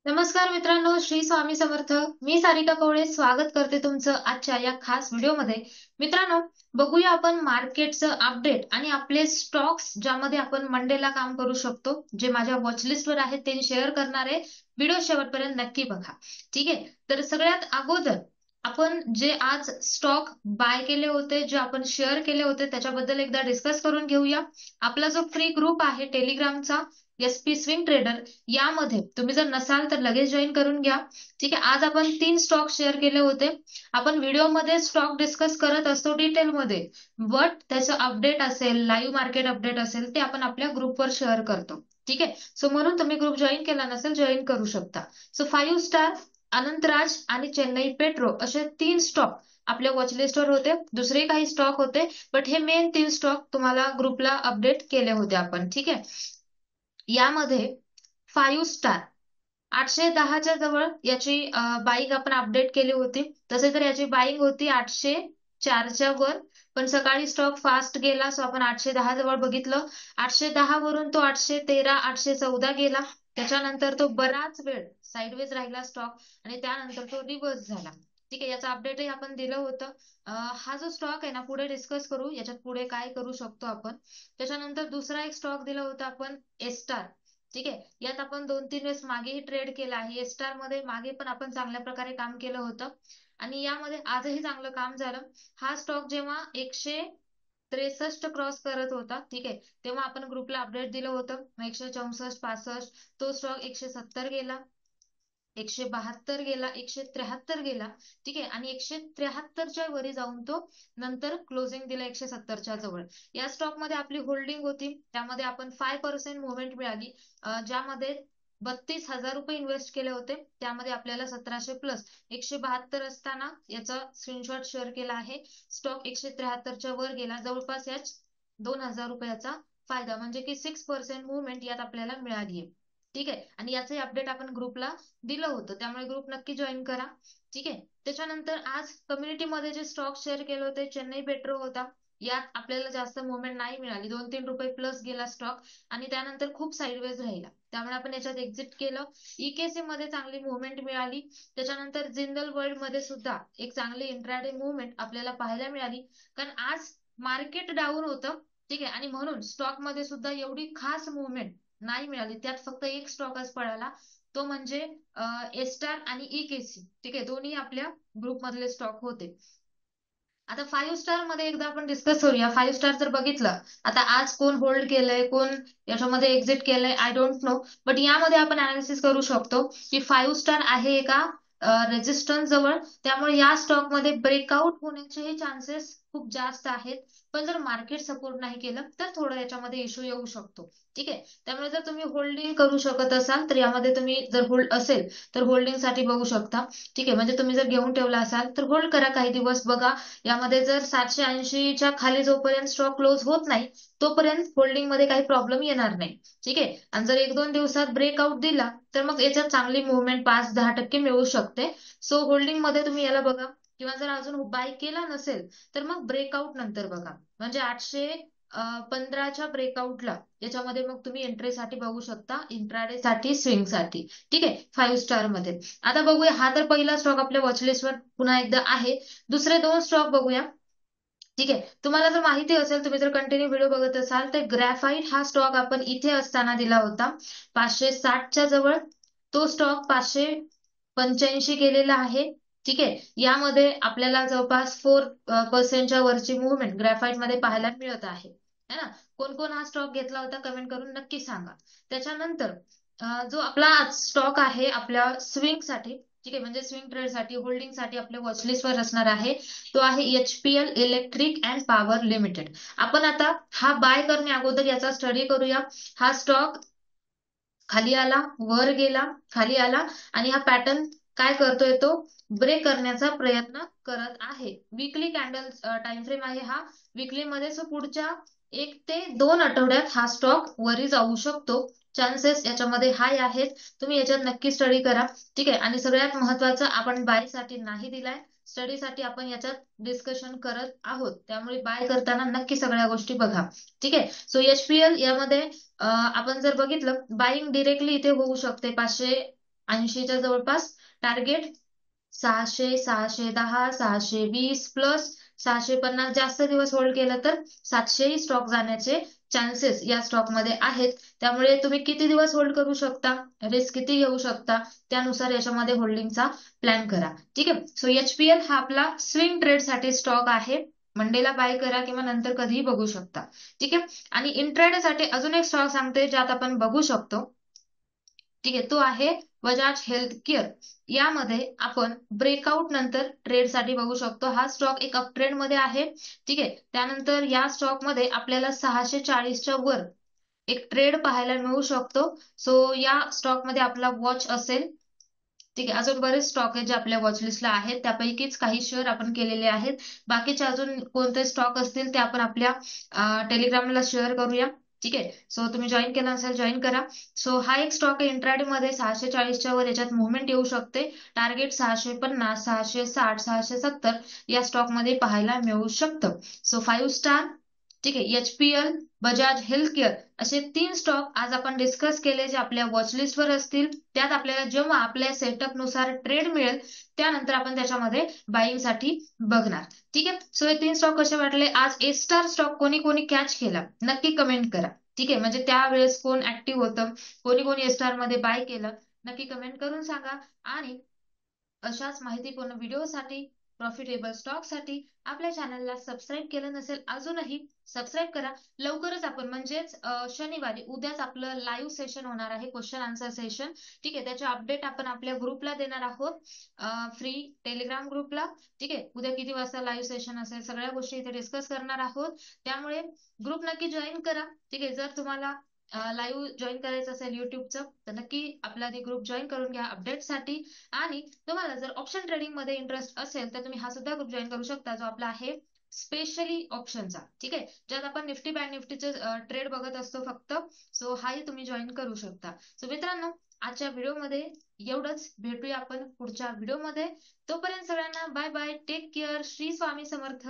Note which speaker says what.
Speaker 1: नमस्कार मित्रांनो, श्री स्वामी समर्थ. मी सारिका कवळे स्वागत करते तुमचं आजच्या या खास व्हिडिओमध्ये. मित्रांनो, बघूया आपण मार्केटचं अपडेट आणि आपले स्टॉक्स ज्यामध्ये आपण मंडेला काम करू शकतो. जे माझ्या वॉचलिस्टवर आहेत ते शेअर करणार आहे. व्हिडिओ शेवटपर्यंत नक्की बघा. ठीक आहे. तर सगळ्यात अगोदर आपण जे आज स्टॉक बाय केले होते, जे आपण शेअर केले होते त्याच्याबद्दल एकदा डिस्कस करून घेऊया. आपला जो फ्री ग्रुप आहे टेलिग्रामचा, SP स्विंग ट्रेडर, यामध्ये तुम्ही जर नसाल तर लगेच जॉईन करून घ्या. ठीक आहे. आज आपण 3 स्टॉक शेअर केले होते. आपण व्हिडिओमध्ये स्टॉक डिस्कस करत असतो डिटेलमध्ये, बट त्याचं अपडेट असेल, लाईव्ह मार्केट अपडेट असेल, ते आपण आपल्या ग्रुपवर शेअर करतो. ठीक आहे. सो म्हणून तुम्ही ग्रुप जॉईन केला नसेल, जॉईन करू शकता. सो 5 स्टार, अनंतराज आणि चेन्नई पेट्रो असे 3 स्टॉक आपल्या वॉचलिस्टवर होते. दुसरे काही स्टॉक होते, बट हे मेन 3 स्टॉक तुम्हाला ग्रुपला अपडेट केले होते आपण. ठीक आहे. यामध्ये 5 स्टार 810च्या जवळ याची बाईंग आपण अपडेट केली होती. तसे तर याची बाईंग होती 804च्या वर, पण सकाळी स्टॉक फास्ट गेला, सो आपण 810 जवळ बघितलं. 810 वरून तो 813 814 गेला. त्याच्यानंतर तो बराच वेळ साईडवेज राहिला स्टॉक आणि त्यानंतर तो रिव्हर्स झाला. ठीक आहे. याचं अपडेटही आपण दिलं होतं. हा जो स्टॉक आहे ना, पुढे डिस्कस करू याच्यात पुढे काय करू शकतो आपण. त्याच्यानंतर दुसरा एक स्टॉक दिला होता आपण, एस्टार. ठीक आहे. यात आपण 2-3 वेळेस मागेही ट्रेड केला आहे. एस्टार मध्ये मागे पण आपण चांगल्या प्रकारे काम केलं होतं आणि यामध्ये आजही चांगलं काम झालं. हा स्टॉक जेव्हा 163 क्रॉस करत होता, ठीक आहे, तेव्हा आपण ग्रुपला अपडेट दिलं होतं. 164 65 तो स्टॉक 170 गेला, 172 गेला, 173 गेला. ठीक आहे. आणि 173च्या वरी जाऊन तो नंतर क्लोजिंग दिला 170च्या जवळ. या स्टॉक मध्ये आपली होल्डिंग होती, त्यामध्ये आपण 5% मुवमेंट मिळाली. ज्यामध्ये 32,000 रुपये इन्व्हेस्ट केले होते, त्यामध्ये आपल्याला 1700 प्लस 172 असताना याचा स्क्रीनशॉट शेअर केला आहे. स्टॉक 173च्या वर गेला, जवळपास या 2,000 रुपयाचा फायदा, म्हणजे की 6% मुवमेंट यात आपल्याला मिळाली आहे. ठीक आहे. आणि याचे अपडेट आपण ग्रुपला दिलं होतं, त्यामुळे ग्रुप नक्की जॉईन करा. ठीक आहे. त्याच्यानंतर आज कम्युनिटीमध्ये जे स्टॉक शेअर केले होते, चेन्नई पेट्रो होता. यात आपल्याला जास्त मुवमेंट नाही मिळाली, 2-3 रुपये प्लस गेला स्टॉक आणि त्यानंतर खूप साईडवेज राहिला, त्यामुळे आपण याच्यात एक्झिट केलं. EKC मध्ये चांगली मुवमेंट मिळाली. त्याच्यानंतर जिंदल वर्ल्ड मध्ये सुद्धा एक चांगली इंट्राडे मुवमेंट आपल्याला पाहायला मिळाली, कारण आज मार्केट डाऊन होतं. ठीक आहे. आणि म्हणून स्टॉक मध्ये सुद्धा एवढी खास मुवमेंट नाही मिळाली. त्यात फक्त एक स्टॉक आज पळाला, तो म्हणजे एस्टार आणि EKC. ठीक आहे. दोन्ही आपल्या ग्रुप मधले स्टॉक होते. आता 5 स्टार मध्ये एकदा आपण डिस्कस करूया. 5 स्टार जर बघितलं, आता आज कोण होल्ड केलंय, कोण याच्यामध्ये एक्झिट केलंय, आय डोंट नो, बट यामध्ये आपण अनालिसिस करू शकतो की 5 स्टार आहे एका रेजिस्टन्स जवळ, त्यामुळे या स्टॉक मध्ये ब्रेकआउट होण्याचे चान्सेस खूप जास्त आहेत. पण जर मार्केट सपोर्ट नाही केलं तर थोडं याच्यामध्ये इश्यू येऊ शकतो. ठीक आहे. त्यामुळे जर तुम्ही होल्डिंग करू शकत असाल तर यामध्ये तुम्ही, जर होल्ड असेल तर होल्डिंग साठी बघू शकता. ठीक आहे. म्हणजे तुम्ही जर घेऊन ठेवला असाल तर होल्ड करा, काही दिवस बघा. यामध्ये जर 780च्या खाली जोपर्यंत स्टॉक क्लोज होत नाही तोपर्यंत होल्डिंग मध्ये काही प्रॉब्लेम येणार नाही. ठीक आहे. आणि जर 1-2 दिवसात ब्रेकआउट दिला तर मग याच्यात चांगली मुवमेंट 5-10% मिळू शकते. सो होल्डिंग मध्ये तुम्ही याला बघा, किंवा जर अजून बाय केला नसेल तर मग ब्रेकआउट नंतर बघा, म्हणजे 815च्या ब्रेकआउटला याच्यामध्ये मग तुम्ही एंट्रीसाठी बघू शकता, इंट्राडे साठी, स्विंग साठी. ठीक आहे. 5 स्टार मध्ये आता बघूया. हा तर पहिला स्टॉक आपल्या वॉचलिस्टवर पुन्हा एकदा आहे. दुसरे 2 स्टॉक बघूया. ठीक आहे. तुम्हाला जर माहिती असेल, तुम्ही जर कंटिन्यू व्हिडिओ बघत असाल, तर ग्रॅफाइट हा स्टॉक आपण इथे असताना दिला होता 560च्या जवळ. तो स्टॉक 585 गेलेला आहे. ठीक आहे. यामध्ये आपल्याला जवळपास 4% वरची मुवमेंट ग्रॅफाइट मध्ये पाहायला मिळत आहे, है ना. कोण कोण हा स्टॉक घेतला होता कमेंट करून नक्की सांगा. त्याच्यानंतर जो आपला स्टॉक आहे आपल्या स्विंग साठी, ठीक आहे, म्हणजे स्विंग ट्रेड साठी, होल्डिंग साठी आपल्या वॉचलिस्टवर असणार आहे, तो आहे HPL electric and power limited. आपण आता हा बाय करण्या अगोदर याचा स्टडी करूया. हा स्टॉक खाली आला, वर गेला, खाली आला, आणि हा पॅटर्न काय करतोय, तो ब्रेक करण्याचा प्रयत्न करत आहे. वीकली कॅन्डल टाइम फ्रेम आहे हा, वीकली मध्ये. सो पुढच्या 1 ते 2 आठवड्यात हा स्टॉक वरी जाऊ शकतो. चान्सेस याच्यामध्ये हाय आहेत. तुम्ही याच्यात नक्की स्टडी करा. ठीक आहे. आणि सगळ्यात महत्वाचं, आपण बाय साठी नाही दिलाय, स्टडीसाठी आपण याच्यात डिस्कशन करत आहोत, त्यामुळे बाय करताना नक्की सगळ्या गोष्टी बघा. ठीक आहे. सो HPL यामध्ये आपण जर बघितलं, बाईंग डिरेक्टली इथे होऊ शकते 80च्या जवळपास टार्गेट 600, 610, 620 प्लस 650 जास्त दिवस होल्ड केलं तर 700 स्टॉक जाण्याचे चान्सेस या स्टॉक मध्ये आहेत. त्यामुळे तुम्ही किती दिवस होल्ड करू शकता, रिस्क किती घेऊ शकता, त्यानुसार याच्यामध्ये होल्डिंगचा प्लॅन करा. ठीक आहे. सो एचपीएल हा आपला स्विंग ट्रेड साठी स्टॉक आहे. मंडेला बाय करा किंवा नंतर कधीही बघू शकता. ठीक आहे. आणि इंट्राडे साठी अजून एक स्टॉक सांगते ज्यात आपण बघू शकतो. ठीक आहे. तो आहे बजाज हेल्थ केअर. यामध्ये आपण ब्रेकआउट नंतर ट्रेड साठी बघू शकतो. हा स्टॉक एक अप ट्रेंड मध्ये आहे. ठीक आहे. त्यानंतर या स्टॉक मध्ये आपल्याला 640च्या वर एक ट्रेड पाहायला मिळू शकतो. सो या स्टॉक मध्ये आपला वॉच असेल. ठीक आहे. अजून बरेच स्टॉक आहेत जे आपल्या वॉचलिस्टला आहेत, त्यापैकीच काही शेअर आपण केलेले आहेत. बाकीचे अजून कोणते स्टॉक असतील ते आपण आपल्या टेलिग्रामला शेअर करूया. ठीक आहे. सो तुम्ही जॉईन केला असेल जॉईन करा. सो हा एक स्टॉक आहे इंट्राडे मध्ये 640च्या वर याच्यात मुवमेंट येऊ शकते. टार्गेट 650, 660, 670 या स्टॉक मध्ये पाहायला मिळू शकतं. So 5 star. ठीक आहे. एचपीएल, बजाज हेल्थ केअर असे 3 स्टॉक आज आपण डिस्कस केले जे आपल्या वॉचलिस्टवर असतील. त्यात आपल्याला जेव्हा आपल्या सेटअप नुसार ट्रेड मिळेल त्यानंतर आपण त्याच्यामध्ये बाईंग साठी बघणार. ठीक आहे. सो हे 3 स्टॉक कसे वाटले आज. ए स्टार स्टॉक कोणी कोणी कॅच केला नक्की कमेंट करा. ठीक आहे. म्हणजे त्यावेळेस कोण ऍक्टिव्ह होतं, कोणी कोणी ए स्टार मध्ये बाय केलं, नक्की कमेंट करून सांगा. आणि अशाच माहितीपूर्ण व्हिडिओसाठी, प्रॉफिटेबल स्टॉक साठी आपल्या चॅनलला सबस्क्राईब केलं नसेल अजूनही सबस्क्राईब करा. लवकरच आपण म्हणजेच शनिवारी उद्याच आपलं लाईव्ह सेशन होणार आहे, क्वेश्चन आन्सर सेशन. ठीक आहे. त्याचे अपडेट आपण आपल्या ग्रुपला देणार आहोत, फ्री टेलिग्राम ग्रुपला. ठीक आहे. उद्या किती वाजता लाईव्ह सेशन असेल सगळ्या गोष्टी इथे डिस्कस करणार आहोत. त्यामुळे ग्रुप नक्की जॉईन करा. ठीक आहे. जर तुम्हाला लाईव्ह जॉईन करायचं असेल युट्यूबचं तर नक्की आपला ग्रुप जॉईन करून घ्या अपडेटसाठी. आणि तुम्हाला जर ऑप्शन ट्रेडिंग मध्ये इंटरेस्ट असेल तर तुम्ही हा सुद्धा ग्रुप जॉईन करू शकता जो आपला आहे स्पेशली ऑप्शनचा. ठीक आहे. ज्यात आपण निफ्टी बँक निफ्टीचे ट्रेड बघत असतो फक्त. सो हाही तुम्ही जॉईन करू शकता. सो मित्रांनो आजच्या व्हिडिओमध्ये एवढंच. भेटूया आपण पुढच्या व्हिडिओमध्ये. तोपर्यंत सगळ्यांना bye bye, take care, Shri Swami समर्थ.